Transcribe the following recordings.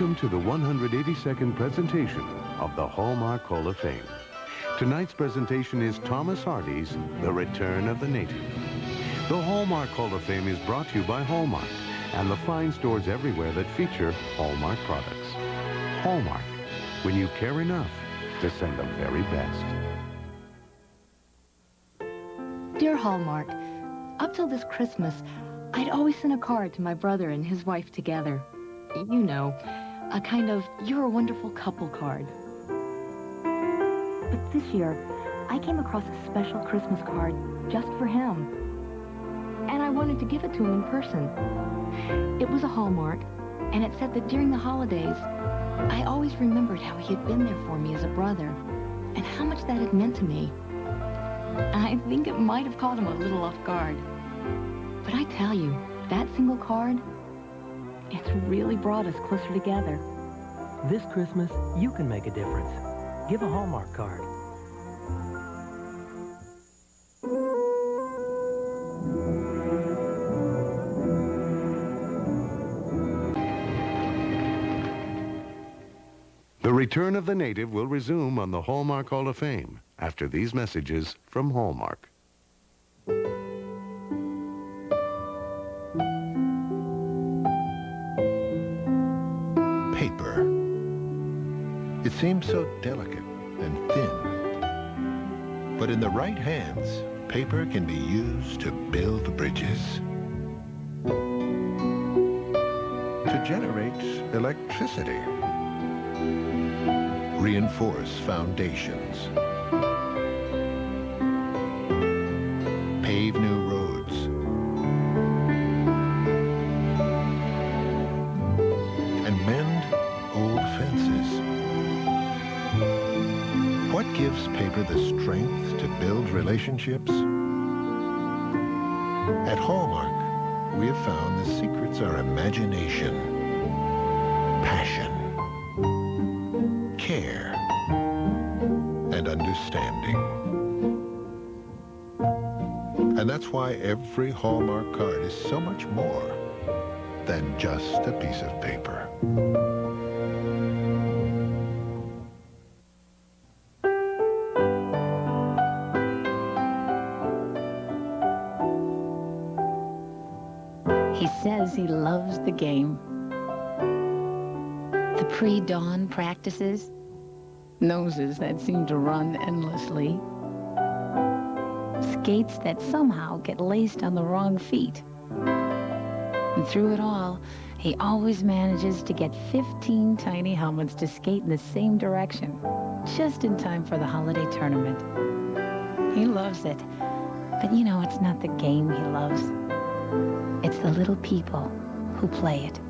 Welcome to the 182nd presentation of the Hallmark Hall of Fame. Tonight's presentation is Thomas Hardy's The Return of the Native. The Hallmark Hall of Fame is brought to you by Hallmark and the fine stores everywhere that feature Hallmark products. Hallmark, when you care enough to send the very best. Dear Hallmark, up till this Christmas, I'd always send a card to my brother and his wife together. You know, a kind of "you're a wonderful couple" card. But this year, I came across a special Christmas card just for him. And I wanted to give it to him in person. It was a Hallmark, and it said that during the holidays, I always remembered how he had been there for me as a brother, and how much that had meant to me. And I think it might have caught him a little off guard. But I tell you, that single card, it's really brought us closer together. This Christmas, you can make a difference. Give a Hallmark card. The Return of the Native will resume on the Hallmark Hall of Fame after these messages from Hallmark. Paper. It seems so delicate and thin. But in the right hands, paper can be used to build bridges. To generate electricity. Reinforce foundations. Pave new roads. And mend old fences. What gives paper the strength to build relationships? At Hallmark, we have found the secrets are imagination, passion, care, and understanding. And that's why every Hallmark card is so much more than just a piece of paper. He says he loves the game. The pre-dawn practices, noses that seem to run endlessly, skates that somehow get laced on the wrong feet. And through it all, he always manages to get 15 tiny helmets to skate in the same direction, just in time for the holiday tournament. He loves it, but you know, it's not the game he loves. It's the little people who play it.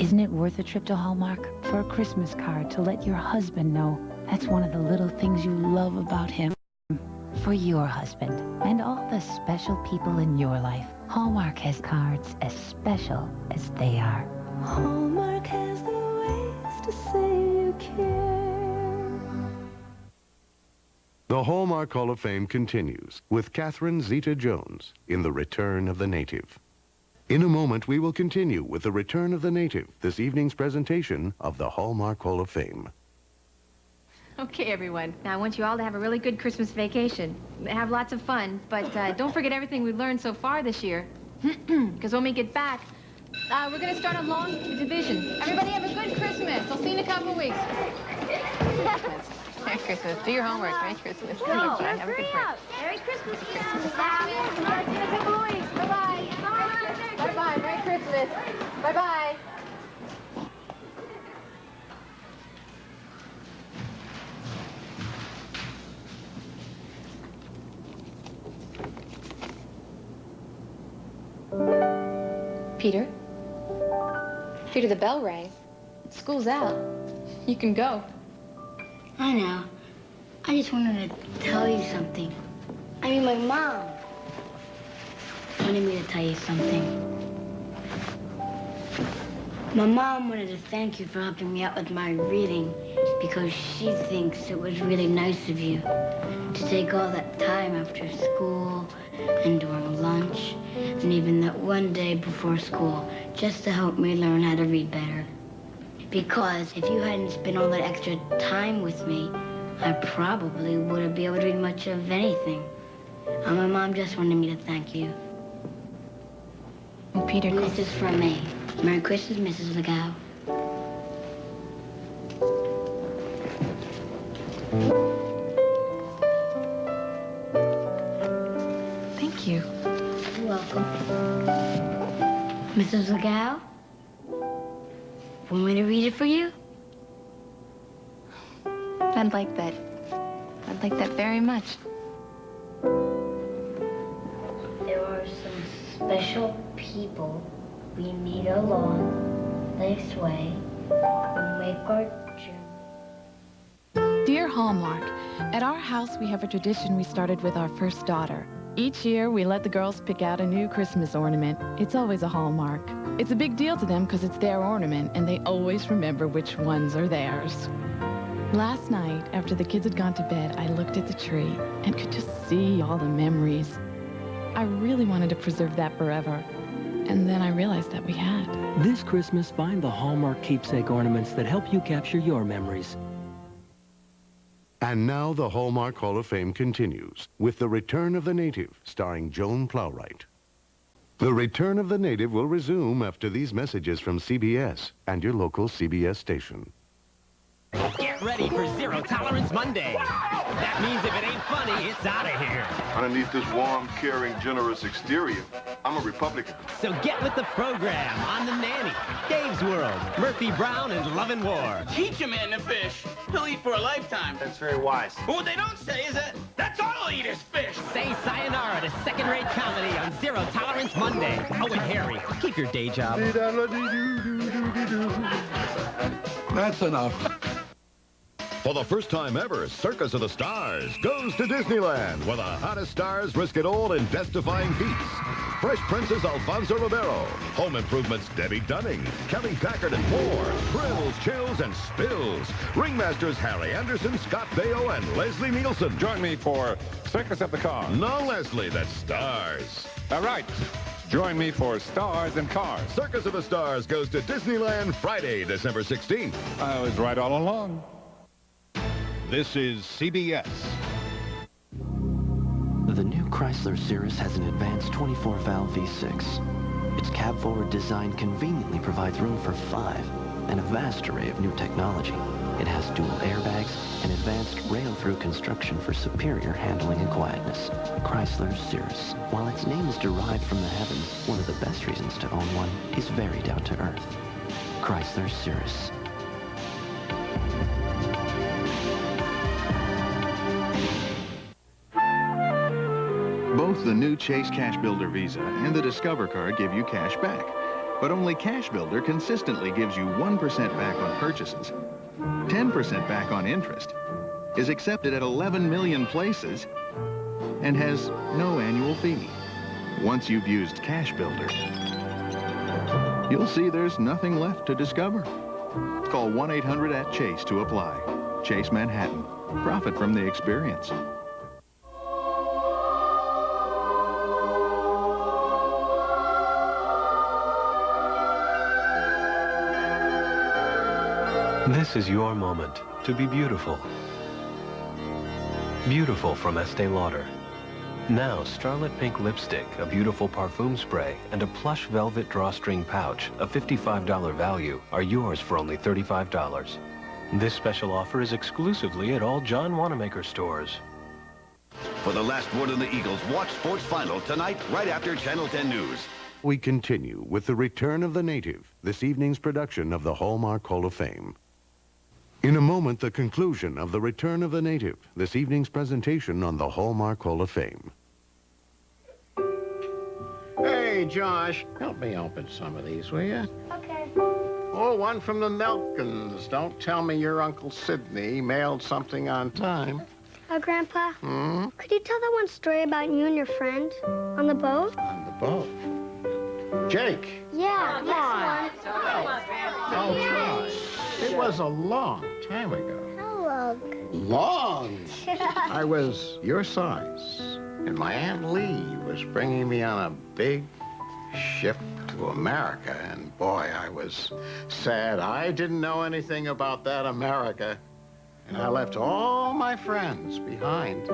Isn't it worth a trip to Hallmark for a Christmas card to let your husband know that's one of the little things you love about him? For your husband and all the special people in your life, Hallmark has cards as special as they are. Hallmark has the ways to say you care. The Hallmark Hall of Fame continues with Catherine Zeta-Jones in The Return of the Native. In a moment, we will continue with The Return of the Native, this evening's presentation of the Hallmark Hall of Fame. Okay, everyone. Now, I want you all to have a really good Christmas vacation. Have lots of fun, but don't forget everything we've learned so far this year. Because when we get back, we're going to start a long division. Everybody have a good Christmas. I'll see you in a couple of weeks. Merry Christmas. Do your homework. Merry Christmas. No. Bye. Have a good break. Merry Christmas. Merry Christmas. I'll see you in a couple of weeks. Bye-bye. Bye-bye. Merry Christmas. Bye-bye. Peter? Peter, the bell rang. School's out. You can go. I know. I just wanted to tell you something. I mean, my mom wanted me to tell you something. My mom wanted to thank you for helping me out with my reading because she thinks it was really nice of you to take all that time after school and during lunch and even that one day before school just to help me learn how to read better. Because if you hadn't spent all that extra time with me, I probably wouldn't be able to read much of anything. My mom just wanted me to thank you. And Peter, This is from me. Merry Christmas, Mrs. Legault. thank you. You're welcome. Mrs. Legault? Want me to read it for you? I'd like that. I'd like that very much. There are some special people we meet along this way who make our journey. Dear Hallmark, at our house we have a tradition we started with our first daughter. Each year we let the girls pick out a new Christmas ornament. It's always a Hallmark. It's a big deal to them because it's their ornament and they always remember which ones are theirs. Last night, after the kids had gone to bed, I looked at the tree and could just see all the memories. I really wanted to preserve that forever. And then I realized that we had. This Christmas, find the Hallmark keepsake ornaments that help you capture your memories. And now the Hallmark Hall of Fame continues with The Return of the Native, starring Joan Plowright. The Return of the Native will resume after these messages from CBS and your local CBS station. Get ready for Zero Tolerance Monday. That means if it ain't funny, it's out of here. Underneath this warm, caring, generous exterior, I'm a Republican. So get with the program on The Nanny, Dave's World, Murphy Brown, and Love and War. Teach a man to fish. He'll eat for a lifetime. That's very wise. But what they don't say is that that's all he'll eat is fish. Say sayonara to second-rate comedy on Zero Tolerance Monday. Oh, and Harry, keep your day job. That's enough. For the first time ever, Circus of the Stars goes to Disneyland, where the hottest stars risk it all in death-defying feats. Fresh Princess Alfonso Ribeiro, Home Improvement's Debbie Dunning, Kelly Packard and more. Thrills, chills, and spills. Ringmasters Harry Anderson, Scott Baio, and Leslie Nielsen. Join me for Circus of the Cars. No, Leslie, that's Stars. All right. Join me for Stars and Cars. Circus of the Stars goes to Disneyland Friday, December 16th. I was right all along. This is CBS. The new Chrysler Cirrus has an advanced 24-valve V6. Its cab-forward design conveniently provides room for 5 and a vast array of new technology. It has dual airbags and advanced rail-through construction for superior handling and quietness. Chrysler Cirrus. While its name is derived from the heavens, one of the best reasons to own one is very down to earth. Chrysler Cirrus. Both the new Chase Cash Builder Visa and the Discover card give you cash back. But only Cash Builder consistently gives you 1% back on purchases, 10% back on interest, is accepted at 11 million places, and has no annual fee. Once you've used Cash Builder, you'll see there's nothing left to discover. Call 1-800-CHASE to apply. Chase Manhattan. Profit from the experience. This is your moment to be beautiful. Beautiful from Estee Lauder. Now, Starlit Pink Lipstick, a beautiful parfum spray, and a plush velvet drawstring pouch, a $55 value, are yours for only $35. This special offer is exclusively at all John Wanamaker stores. For the last word on the Eagles, watch Sports Final tonight, right after Channel 10 News. We continue with The Return of the Native, this evening's production of the Hallmark Hall of Fame. In a moment, the conclusion of The Return of the Native, this evening's presentation on the Hallmark Hall of Fame. Hey, Josh, help me open some of these, will you? Okay. Oh, one from the Melkins. Don't tell me your Uncle Sidney mailed something on time. Grandpa, could you tell that one story about you and your friend on the boat? On the boat? Jake. Yeah, this one. I'll try. It was a long time ago. How long? Long? I was your size, and my Aunt Lee was bringing me on a big ship to to America, and boy, I was sad. I didn't know anything about that America, and I left all my friends behind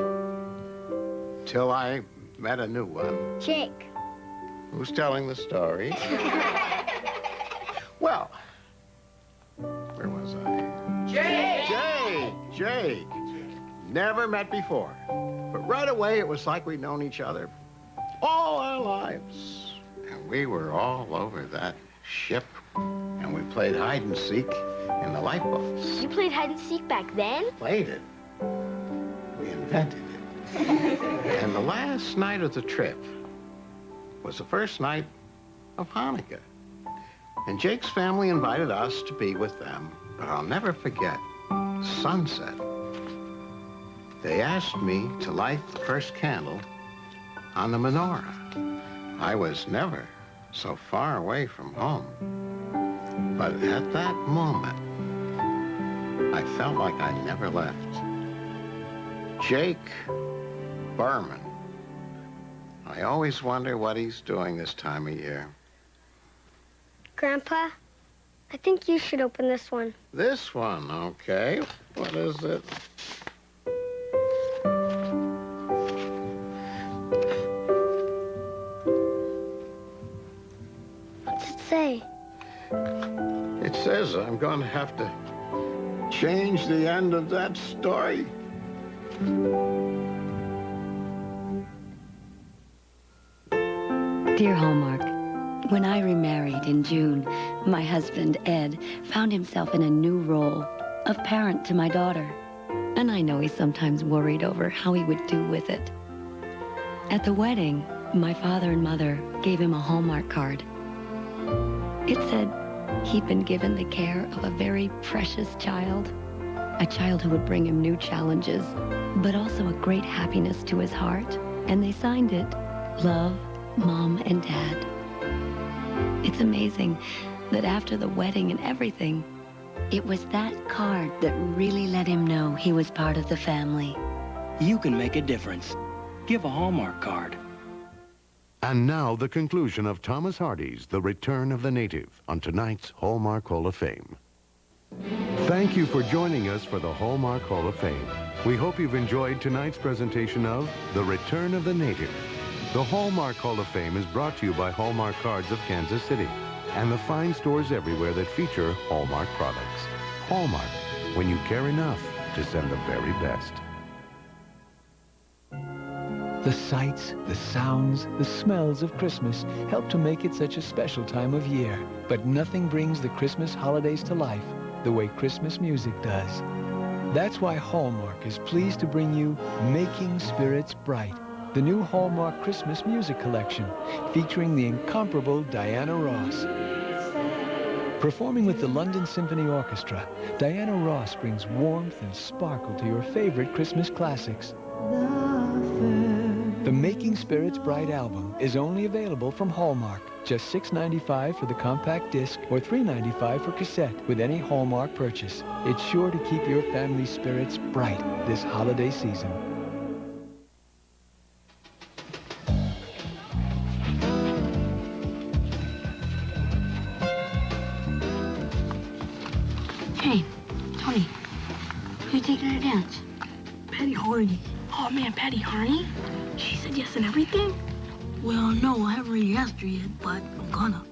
till I met a new one. Jake. Who's telling the story? Well, where was I? Jake! Never met before. But right away, it was like we'd known each other all our lives. And we were all over that ship, and we played hide and seek in the lifeboats. You played hide and seek back then? Played it. We invented it. And the last night of the trip was the first night of Hanukkah. And Jake's family invited us to be with them. But I'll never forget sunset. They asked me to light the first candle on the menorah. I was never so far away from home. But at that moment, I felt like I never left. Jake Berman. I always wonder what he's doing this time of year. Grandpa, I think you should open this one. This one, okay. What is it? What's it say? It says I'm going to have to change the end of that story. Dear Hallmark, when I remarried in June, my husband, Ed, found himself in a new role of parent to my daughter. And I know he sometimes worried over how he would do with it. At the wedding, my father and mother gave him a Hallmark card. It said he'd been given the care of a very precious child, a child who would bring him new challenges, but also a great happiness to his heart. And they signed it, Love, Mom and Dad. It's amazing that after the wedding and everything, it was that card that really let him know he was part of the family. You can make a difference. Give a Hallmark card. And now the conclusion of Thomas Hardy's The Return of the Native on tonight's Hallmark Hall of Fame. Thank you for joining us for the Hallmark Hall of Fame. We hope you've enjoyed tonight's presentation of The Return of the Native. The Hallmark Hall of Fame is brought to you by Hallmark Cards of Kansas City and the fine stores everywhere that feature Hallmark products. Hallmark, when you care enough to send the very best. The sights, the sounds, the smells of Christmas help to make it such a special time of year. But nothing brings the Christmas holidays to life the way Christmas music does. That's why Hallmark is pleased to bring you Making Spirits Bright, the new Hallmark Christmas music collection featuring the incomparable Diana Ross. Performing with the London Symphony Orchestra, Diana Ross brings warmth and sparkle to your favorite Christmas classics. The Making Spirits Bright album is only available from Hallmark. Just $6.95 for the compact disc or $3.95 for cassette with any Hallmark purchase. It's sure to keep your family's spirits bright this holiday season. Hey, Tony, who you taking to dance? Patty Harney. Oh man, Patty Harney? She said yes and everything? Well, no, I haven't really asked her yet, but I'm gonna.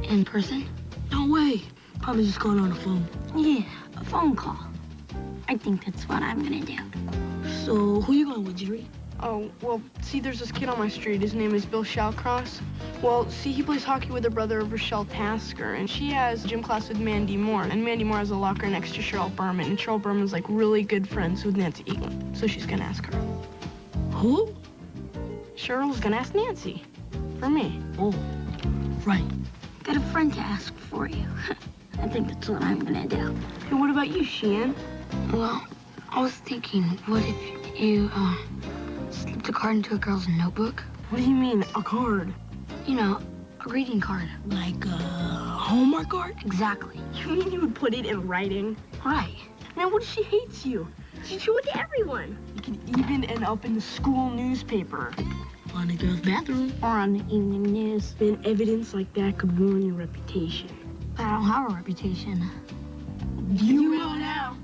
In person? No way. Probably just going on the phone. Yeah, a phone call. I think that's what I'm gonna do. So, who you going with, Jerry? Oh, well, see, there's this kid on my street. His name is Bill Shallcross. Well, see, he plays hockey with the brother of Rochelle Tasker, and she has gym class with Mandy Moore, and Mandy Moore has a locker next to Cheryl Berman, and Cheryl Berman's, like, really good friends with Nancy Eaglin, so she's gonna ask her. Who? Cheryl's gonna ask Nancy. For me. Oh, right. Got a friend to ask for you. I think that's what I'm gonna do. And what about you, Sheehan? Well, I was thinking, what if you, slipped a card into a girl's notebook? What do you mean, a card? You know, a greeting card. Like a Hallmark card? Exactly. You mean you would put it in writing? Right. Man, what if she hates you? She show it to everyone. You can even end up in the school newspaper. on a girl's bathroom. Or on the evening news. Then evidence like that could ruin your reputation. I don't have a reputation. You will now.